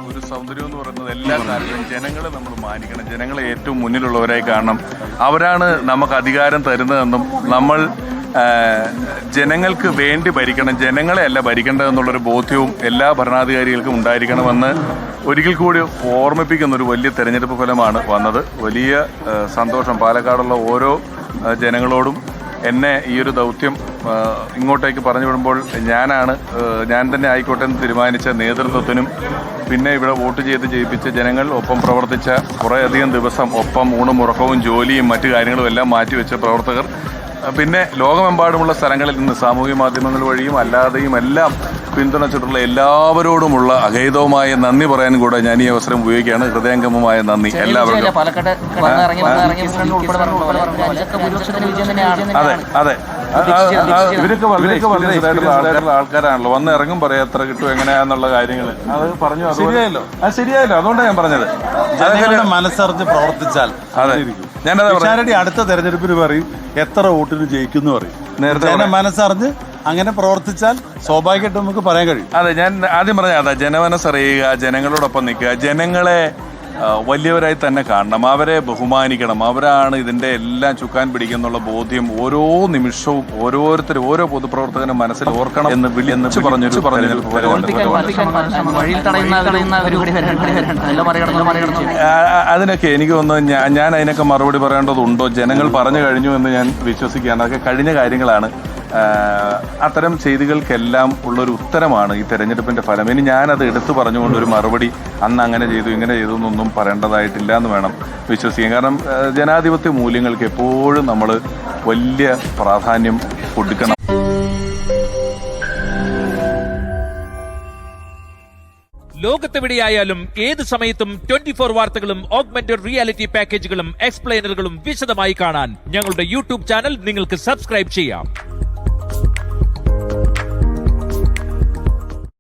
ഒരു സൗന്ദര്യം എന്ന് പറയുന്നത് എല്ലാ കാലത്തും ജനങ്ങളെ നമ്മൾ മാനിക്കണം. ജനങ്ങളെ ഏറ്റവും മുന്നിലുള്ളവരായി കാണണം. അവരാണ് നമുക്ക് അധികാരം തരുന്നതെന്നും നമ്മൾ ജനങ്ങൾക്ക് വേണ്ടി ഭരിക്കണം, ജനങ്ങളെ അല്ല ഭരിക്കേണ്ടതെന്നുള്ളൊരു ബോധ്യവും എല്ലാ ഭരണാധികാരികൾക്കും ഉണ്ടായിരിക്കണമെന്ന് ഒരിക്കൽ കൂടി ഓർമ്മിപ്പിക്കുന്ന ഒരു വലിയ തെരഞ്ഞെടുപ്പ് ഫലമാണ് വന്നത്. വലിയ സന്തോഷം. പാലക്കാടുള്ള ഓരോ ജനങ്ങളോടും എന്നെ ഈ ഒരു ദൗത്യം ഇങ്ങോട്ടേക്ക് പറഞ്ഞു വിടുമ്പോൾ ഞാൻ തന്നെ ആയിക്കോട്ടെ എന്ന് തീരുമാനിച്ച നേതൃത്വത്തിനും പിന്നെ ഇവിടെ വോട്ട് ചെയ്ത് ജയിപ്പിച്ച ജനങ്ങൾ ഒപ്പം പ്രവർത്തിച്ച കുറേയധികം ദിവസം ഒപ്പം ഊണും ഉറക്കവും ജോലിയും മറ്റു കാര്യങ്ങളും എല്ലാം മാറ്റിവെച്ച പ്രവർത്തകർ, പിന്നെ ലോകമെമ്പാടുമുള്ള സ്ഥലങ്ങളിൽ നിന്ന് സാമൂഹ്യ മാധ്യമങ്ങൾ വഴിയും അല്ലാതെയും എല്ലാം പിന്തുണച്ചിട്ടുള്ള എല്ലാവരോടുമുള്ള അഗൈതവുമായ നന്ദി പറയാനും കൂടെ ഞാൻ ഈ അവസരം ഉപയോഗിക്കുകയാണ്. ഹൃദയംഗമമായ നന്ദി എല്ലാവർക്കും. അതെ അതെ, ഇവരൊക്കെ വളരെ ആൾക്കാരാണല്ലോ. വന്ന് ഇറങ്ങും പറയാം എത്ര കിട്ടും എങ്ങനെയാന്നുള്ള കാര്യങ്ങൾ അത് പറഞ്ഞു. ശരിയായല്ലോ, ശരിയായല്ലോ. അതുകൊണ്ടാണ് ഞാൻ പറഞ്ഞത്, മനസ്സറിഞ്ഞ് പ്രവർത്തിച്ചാൽ. അതെ, ഞാനത് അടുത്ത തെരഞ്ഞെടുപ്പിന് പറയും എത്ര വോട്ടിന് ജയിക്കുന്നു പറയും. നേരത്തെ മനസ്സറിഞ്ഞ് അങ്ങനെ പ്രവർത്തിച്ചാൽ സ്വാഭാവികമായിട്ട് നമുക്ക് പറയാൻ കഴിയും. അതെ, ഞാൻ ആദ്യം പറഞ്ഞ അതാ, ജനമനസ്സറിയുക, ജനങ്ങളോടൊപ്പം നിൽക്കുക, ജനങ്ങളെ വലിയവരായി തന്നെ കാണണം, അവരെ ബഹുമാനിക്കണം. അവരാണ് ഇതിന്റെ എല്ലാം ചുക്കാൻ പിടിക്കുന്നുള്ള ബോധ്യം ഓരോ നിമിഷവും ഓരോരുത്തരും ഓരോ പൊതുപ്രവർത്തകനും മനസ്സിൽ ഓർക്കണം എന്ന് വിളിച്ചു പറഞ്ഞു. അതിനൊക്കെ എനിക്ക് തോന്നുന്നു ഞാൻ അതിനൊക്കെ മറുപടി പറയേണ്ടതുണ്ടോ? ജനങ്ങൾ പറഞ്ഞു കഴിഞ്ഞു എന്ന് ഞാൻ വിശ്വസിക്കുകയാണ്. അതൊക്കെ കഴിഞ്ഞ കാര്യങ്ങളാണ്. അത്തരം ചെയ്തികൾക്കെല്ലാം ഉള്ളൊരു ഉത്തരമാണ് ഈ തെരഞ്ഞെടുപ്പിന്റെ ഫലം. ഇനി ഞാനത് എടുത്തു പറഞ്ഞുകൊണ്ട് ഒരു മറുപടി അന്ന് അങ്ങനെ ചെയ്തു ഇങ്ങനെ ചെയ്തു എന്നൊന്നും പറയേണ്ടതായിട്ടില്ല എന്ന് വേണം വിശ്വസിക്കാൻ. കാരണം ജനാധിപത്യ മൂല്യങ്ങൾക്ക് എപ്പോഴും നമ്മൾ വലിയ പ്രാധാന്യം കൊടുക്കണം. ലോകത്തെവിടെയായാലും ഏത് സമയത്തും 24 വാർത്തകളും ഓഗ്മെന്റഡ് റിയാലിറ്റി പാക്കേജുകളും എക്സ്പ്ലെയിനറുകളും വിശദമായി കാണാൻ ഞങ്ങളുടെ യൂട്യൂബ് ചാനൽ നിങ്ങൾക്ക് സബ്സ്ക്രൈബ് ചെയ്യാം.